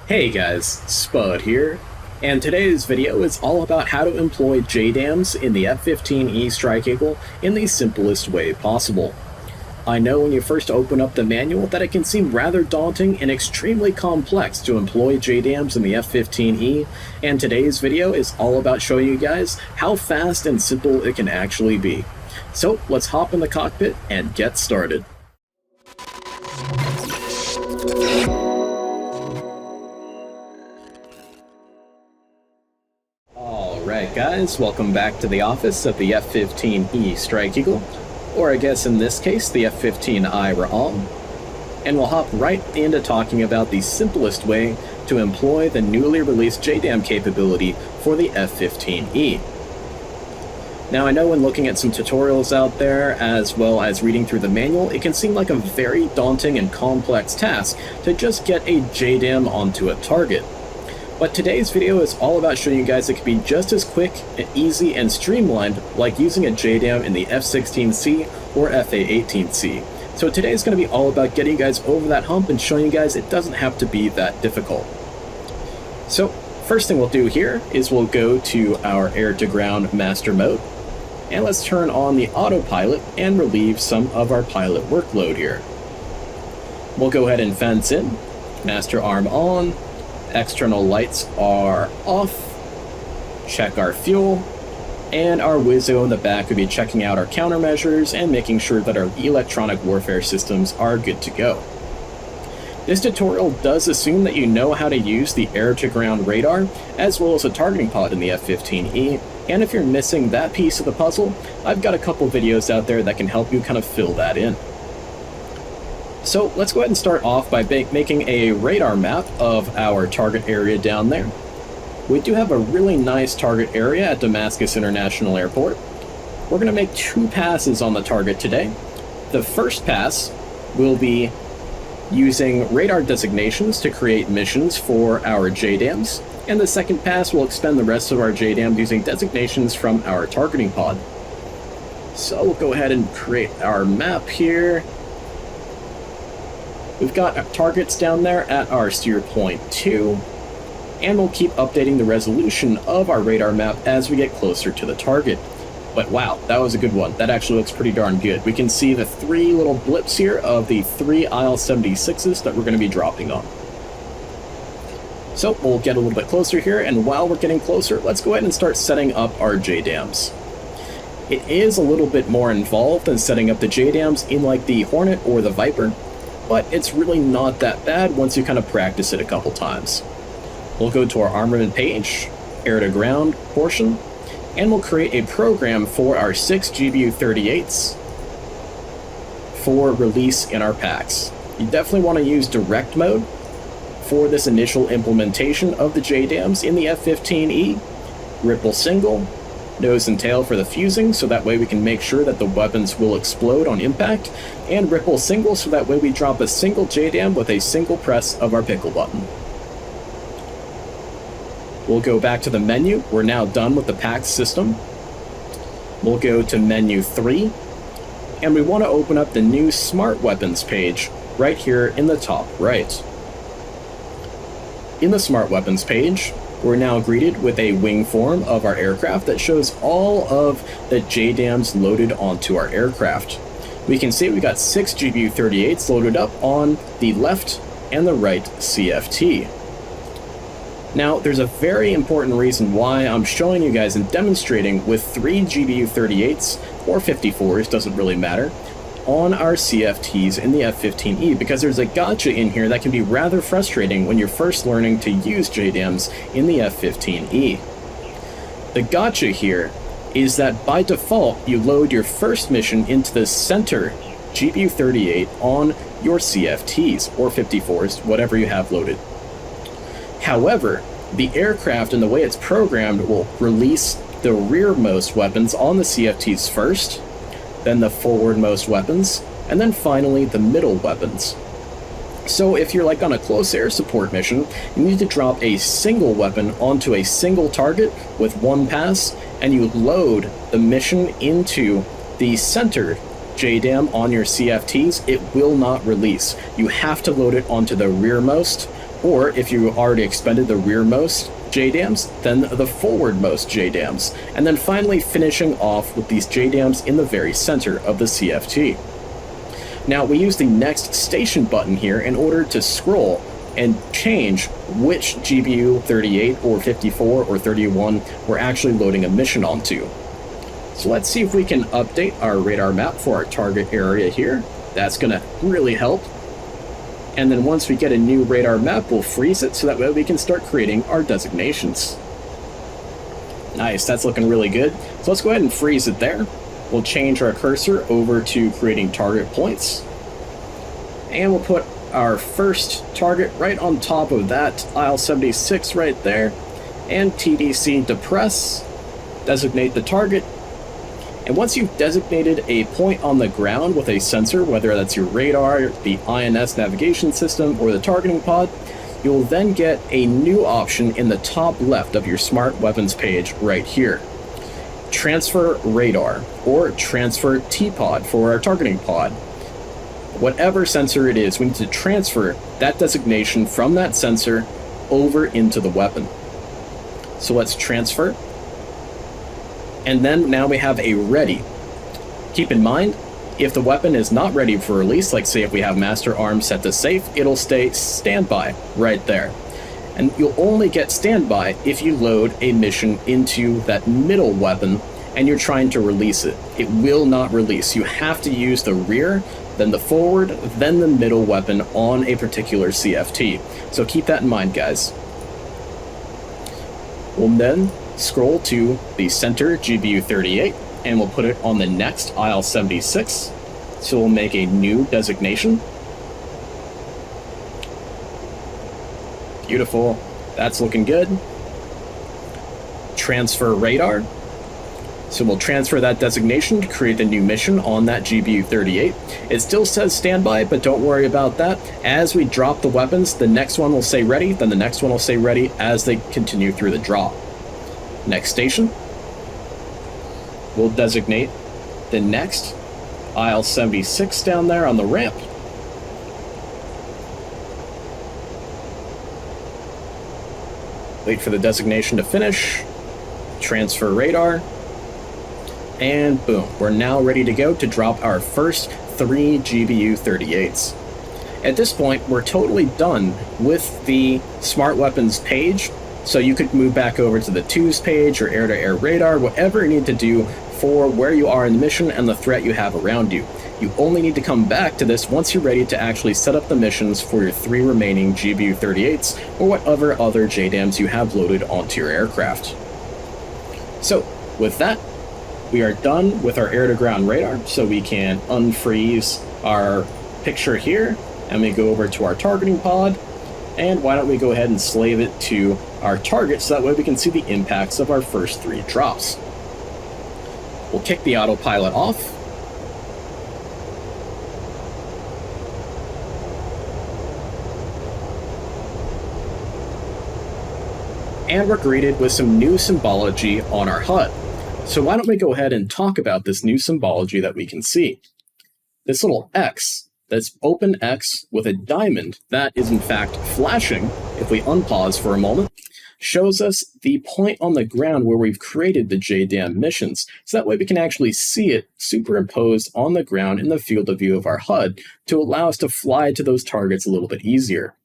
Hey guys, Spud here, and today's video is all about how to employ JDAMs in the F-15E Strike Eagle in the simplest way possible. I know when you first open up the manual that it can seem rather daunting and extremely complex to employ JDAMs in the F-15E, and today's video is all about showing you guys how fast and simple it can actually be. So let's hop in the cockpit and get started. Alright guys, welcome back to the office of the F-15E Strike Eagle, or I guess in this case the F-15I Ra'am, and we'll hop right into talking about the simplest way to employ the newly released JDAM capability for the F-15E. Now I know when looking at some tutorials out there, as well as reading through the manual, it can seem like a very daunting and complex task to just get a JDAM onto a target. But today's video is all about showing you guys it can be just as quick and easy and streamlined like using a JDAM in the F-16C or A-18C. So today's going to be all about getting you guys over that hump and showing you guys it doesn't have to be that difficult. So first thing we'll do here is we'll go to our air-to-ground master mode, and let's turn on the autopilot and relieve some of our pilot workload here. We'll go ahead and fence in, master arm on, external lights are off, check our fuel, and our Wizzo in the back will be checking out our countermeasures and making sure that our electronic warfare systems are good to go. This tutorial does assume that you know how to use the air-to-ground radar as well as a targeting pod in the F-15E, and if you're missing that piece of the puzzle, I've got a couple videos out there that can help you kind of fill that in. So let's go ahead and start off by making a radar map of our target area down there. We do have a really nice target area at Damascus International Airport. We're going to make two passes on the target today. The first pass will be using radar designations to create missions for our JDAMs, and the second pass will expend the rest of our JDAMs using designations from our targeting pod. So we'll go ahead and create our map here. We've got targets down there at our steer point 2, and we'll keep updating the resolution of our radar map as we get closer to the target. But wow, that was a good one. That actually looks pretty darn good. We can see the three little blips here of the three IL-76s that we're going to be dropping on. So we'll get a little bit closer here, and while we're getting closer, let's go ahead and start setting up our JDAMs. It is a little bit more involved than setting up the JDAMs in like the Hornet or the Viper, but it's really not that bad once you kind of practice it a couple times. We'll go to our armament page, air to ground portion, and we'll create a program for our 6 GBU-38s for release in our packs. You definitely want to use direct mode for this initial implementation of the JDAMs in the F-15E. Ripple single, nose and tail for the fusing, so that way we can make sure that the weapons will explode on impact, and ripple single, so that way we drop a single JDAM with a single press of our pickle button. We'll go back to the menu. We're now done with the pack system. We'll go to menu 3, and we want to open up the new smart weapons page right here in the top right. In the smart weapons page, we're now greeted with a wing form of our aircraft that shows all of the JDAMs loaded onto our aircraft. We can see we got 6 GBU-38s loaded up on the left and the right CFT. Now, there's a very important reason why I'm showing you guys and demonstrating with 3 GBU-38s or 54s, doesn't really matter, on our CFTs in the F-15E, because there's a gotcha in here that can be rather frustrating when you're first learning to use JDAMs in the F-15E. The gotcha here is that by default you load your first mission into the center GBU-38 on your CFTs or 54s, whatever you have loaded. However, the aircraft and the way it's programmed will release the rearmost weapons on the CFTs first, then the forwardmost weapons, and then finally the middle weapons. So if you're like on a close air support mission, you need to drop a single weapon onto a single target with one pass, and you load the mission into the center JDAM on your CFTs, it will not release. You have to load it onto the rearmost Or if you already expended the rearmost JDAMs, then the forwardmost JDAMs, and then finally finishing off with these JDAMs in the very center of the CFT. Now we use the next station button here in order to scroll and change which GPU 38 or 54 or 31 we're actually loading a mission onto. So let's see if we can update our radar map for our target area here. That's going to really help. And then once we get a new radar map, we'll freeze it so that way we can start creating our designations. Nice, that's looking really good. So let's go ahead and freeze it there. We'll change our cursor over to creating target points. And we'll put our first target right on top of that IL-76 right there. And TDC depress, designate the target. And once you've designated a point on the ground with a sensor, whether that's your radar, the INS navigation system, or the targeting pod, you'll then get a new option in the top left of your smart weapons page right here. Transfer radar, or transfer TPOD for our targeting pod. Whatever sensor it is, we need to transfer that designation from that sensor over into the weapon. So let's transfer. And then now we have a ready. Keep in mind, if the weapon is not ready for release, like say if we have master arms set to safe, it'll stay standby right there. And you'll only get standby if you load a mission into that middle weapon and you're trying to release it. It will not release. You have to use the rear, then the forward, then the middle weapon on a particular CFT. So keep that in mind, guys. We'll then scroll to the center GPU 38 and we'll put it on the next IL-76. So we'll make a new designation. Beautiful. That's looking good. Transfer radar. So we'll transfer that designation to create the new mission on that GPU 38. It still says standby, but don't worry about that. As we drop the weapons, the next one will say ready, then the next one will say ready as they continue through the drop. Next station. We'll designate the next IL-76 down there on the ramp. Wait for the designation to finish. Transfer radar. And boom, we're now ready to go to drop our first 3 GPU 38s. At this point, we're totally done with the Smart Weapons page, so you could move back over to the twos page or air-to-air radar, whatever you need to do for where you are in the mission and the threat you have around you. You only need to come back to this once you're ready to actually set up the missions for your 3 remaining GPU 38s or whatever other JDAMs you have loaded onto your aircraft. So, with that, we are done with our air-to-ground radar, so we can unfreeze our picture here, and we go over to our targeting pod, and why don't we go ahead and slave it to our target so that way we can see the impacts of our first 3 drops. We'll kick the autopilot off. And we're greeted with some new symbology on our HUD. So why don't we go ahead and talk about this new symbology that we can see. This little X, that's open X with a diamond that is in fact flashing, if we unpause for a moment, shows us the point on the ground where we've created the JDAM missions. So that way we can actually see it superimposed on the ground in the field of view of our HUD to allow us to fly to those targets a little bit easier.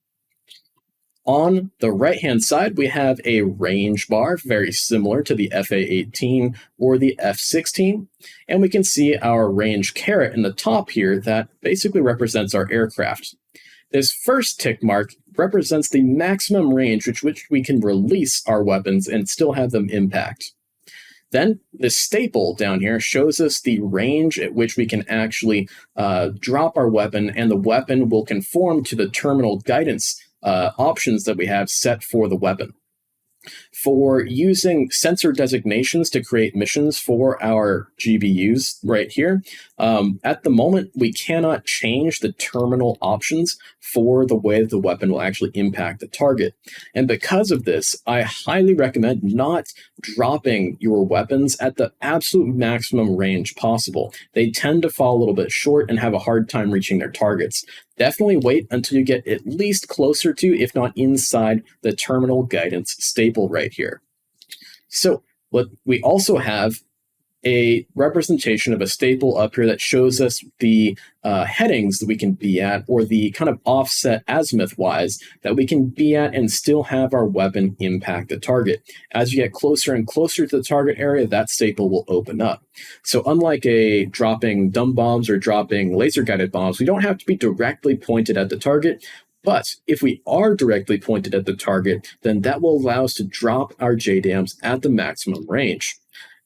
On the right-hand side, we have a range bar, very similar to the FA-18 or the F-16, and we can see our range caret in the top here that basically represents our aircraft. This first tick mark represents the maximum range with which we can release our weapons and still have them impact. Then the staple down here shows us the range at which we can actually drop our weapon, and the weapon will conform to the terminal guidance options that we have set for the weapon. For using sensor designations to create missions for our GPUs right here, at the moment we cannot change the terminal options for the way that the weapon will actually impact the target. And because of this, I highly recommend not dropping your weapons at the absolute maximum range possible. They tend to fall a little bit short and have a hard time reaching their targets. definitely wait until you get at least closer to, if not inside, the terminal guidance staple right here. So what we also have a representation of a staple up here that shows us the headings that we can be at, or the kind of offset azimuth-wise that we can be at and still have our weapon impact the target. As you get closer and closer to the target area, that staple will open up. So unlike dropping dumb bombs or dropping laser-guided bombs, we don't have to be directly pointed at the target. But if we are directly pointed at the target, then that will allow us to drop our JDAMs at the maximum range.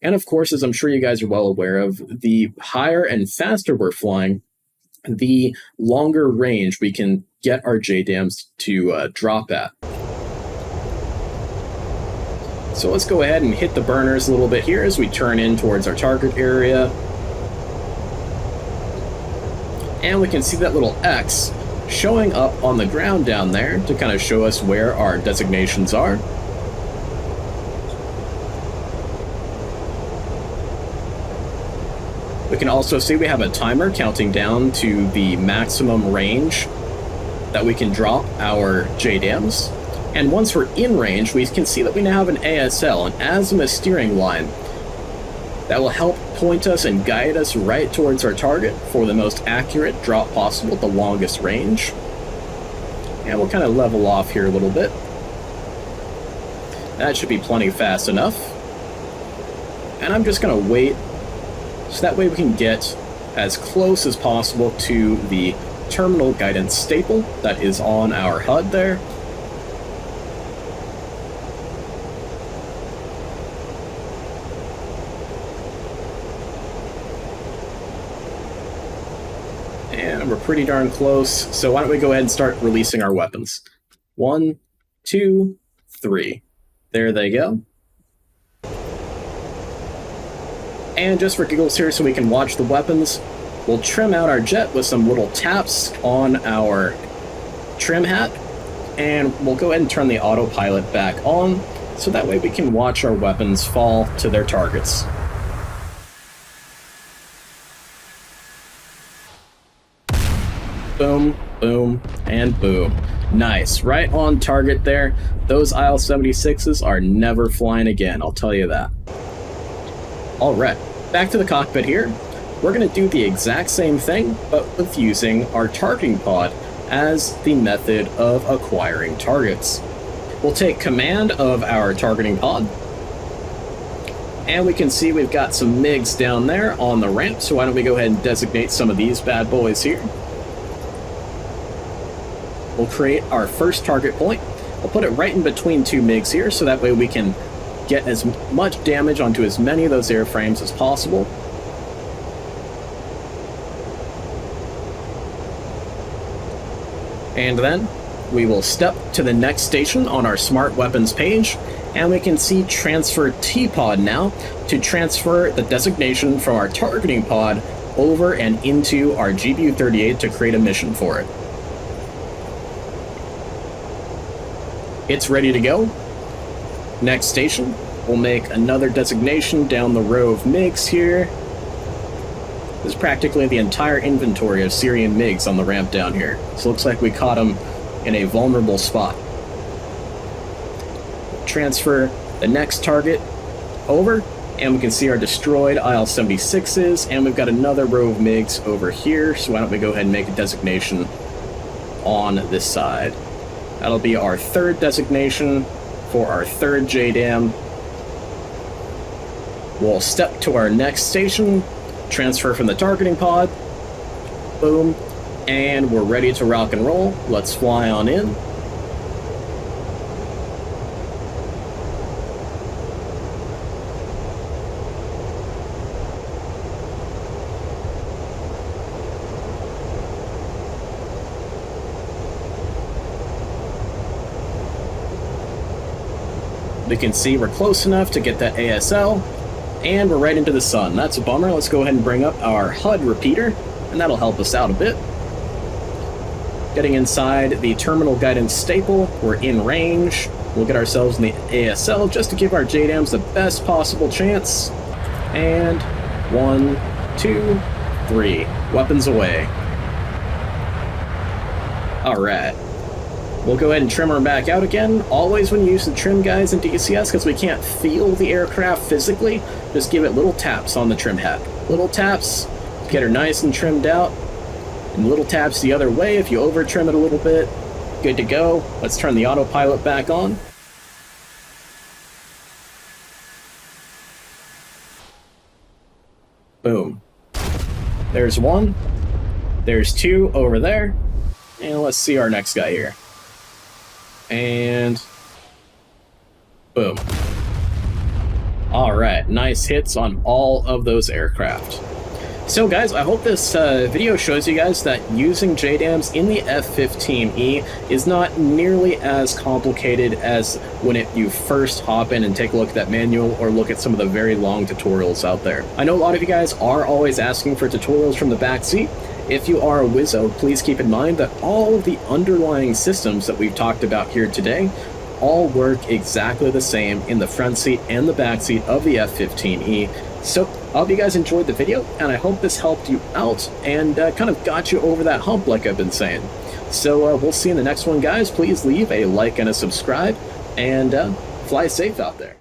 And of course, as I'm sure you guys are well aware of, the higher and faster we're flying, the longer range we can get our JDAMs to drop at. So let's go ahead and hit the burners a little bit here as we turn in towards our target area. And we can see that little X showing up on the ground down there to kind of show us where our designations are. We can also see we have a timer counting down to the maximum range that we can drop our JDAMs. And once we're in range, we can see that we now have an ASL, an azimuth steering line, that will help point us and guide us right towards our target for the most accurate drop possible at the longest range. And we'll kind of level off here a little bit. That should be plenty fast enough. And I'm just going to wait, so that way we can get as close as possible to the terminal guidance staple that is on our HUD there. And we're pretty darn close, so why don't we go ahead and start releasing our weapons. 1, 2, 3. There they go. And just for giggles here, so we can watch the weapons, we'll trim out our jet with some little taps on our trim hat, and we'll go ahead and turn the autopilot back on, so that way we can watch our weapons fall to their targets. Boom, boom, and boom. Nice, right on target there. Those IL-76s are never flying again, I'll tell you that. Alright, back to the cockpit here. We're going to do the exact same thing, but with using our targeting pod as the method of acquiring targets. We'll take command of our targeting pod, and we can see we've got some MiGs down there on the ramp, so why don't we go ahead and designate some of these bad boys here. We'll create our first target point. We'll put it right in between two MiGs here, so that way we can get as much damage onto as many of those airframes as possible. And then we will step to the next station on our Smart Weapons page, and we can see Transfer TPOD now to transfer the designation from our targeting pod over and into our GBU-38 to create a mission for it. It's ready to go. Next station, we'll make another designation down the row of MiGs here. This is practically the entire inventory of Syrian MiGs on the ramp down here. So it looks like we caught them in a vulnerable spot. Transfer the next target over, and we can see our destroyed IL-76s, and we've got another row of MiGs over here, so why don't we go ahead and make a designation on this side. That'll be our third designation for our third JDAM. We'll step to our next station, transfer from the targeting pod, boom, and we're ready to rock and roll. Let's fly on in. We can see we're close enough to get that ASL, and we're right into the sun. That's a bummer. Let's go ahead and bring up our HUD repeater, and that'll help us out a bit. Getting inside the terminal guidance staple, we're in range. We'll get ourselves in the ASL just to give our JDAMs the best possible chance. And 1, 2, 3. Weapons away. Alright. We'll go ahead and trim her back out again. Always when you use the trim guides in DCS, because we can't feel the aircraft physically, just give it little taps on the trim head. Little taps, get her nice and trimmed out. And little taps the other way if you over trim it a little bit. Good to go. Let's turn the autopilot back on. Boom. There's one. There's two over there. And let's see our next guy here. And boom. Alright, nice hits on all of those aircraft. So guys, I hope this video shows you guys that using JDAMs in the F-15E is not nearly as complicated as when you first hop in and take a look at that manual or look at some of the very long tutorials out there. I know a lot of you guys are always asking for tutorials from the back seat. If you are a wizzo, please keep in mind that all of the underlying systems that we've talked about here today all work exactly the same in the front seat and the back seat of the F-15E. So I hope you guys enjoyed the video, and I hope this helped you out and kind of got you over that hump like I've been saying. So we'll see you in the next one, guys. Please leave a like and a subscribe, and fly safe out there.